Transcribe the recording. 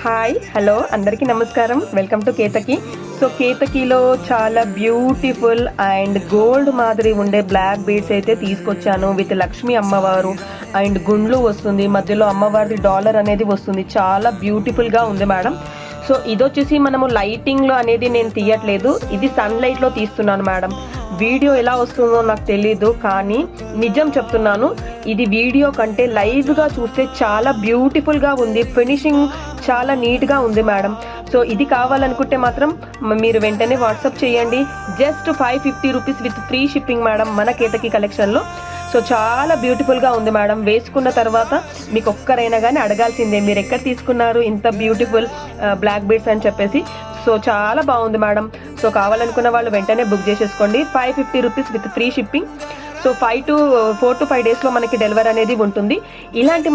Hi hello అందరికీ నమస్కారం. Welcome to Ketaki. So కేతకిలో చాలా బ్యూటిఫుల్ అండ్ గోల్డ్ మాదిరి ఉండే బ్లాక్ బీడ్స్ అయితే తీసుకొచ్చాను విత్ లక్ష్మీ అమ్మవారు అండ్ గుండ్లు వస్తుంది, మధ్యలో అమ్మవారిది డాలర్ అనేది వస్తుంది. చాలా బ్యూటిఫుల్గా ఉంది మేడం. సో ఇది వచ్చేసి మనము లైటింగ్లో అనేది నేను తీయట్లేదు, ఇది సన్లైట్లో తీస్తున్నాను మేడం. వీడియో ఎలా వస్తుందో నాకు తెలీదు, కానీ నిజం చెప్తున్నాను, ఇది వీడియో కంటే లైవ్గా చూస్తే చాలా బ్యూటిఫుల్గా ఉంది. ఫినిషింగ్ చాలా నీట్గా ఉంది మేడం. సో ఇది కావాలనుకుంటే మాత్రం మీరు వెంటనే వాట్సాప్ చేయండి. Just 550 rupees with free shipping madam మన కేతకి కలెక్షన్లో. సో చాలా బ్యూటిఫుల్గా ఉంది మేడం. వేసుకున్న తర్వాత మీకు ఒక్కరైనా కానీ అడగాల్సిందే, మీరు ఎక్కడ తీసుకున్నారు ఇంత బ్యూటిఫుల్ బ్లాక్ బీడ్స్ అని చెప్పేసి. సో చాలా బాగుంది మేడం. సో కావాలనుకున్న వాళ్ళు వెంటనే బుక్ చేసేసుకోండి. 550 rupees with free shipping. So 4 to 5 డేస్లో మనకి డెలివరీ అనేది ఉంటుంది. ఇలాంటి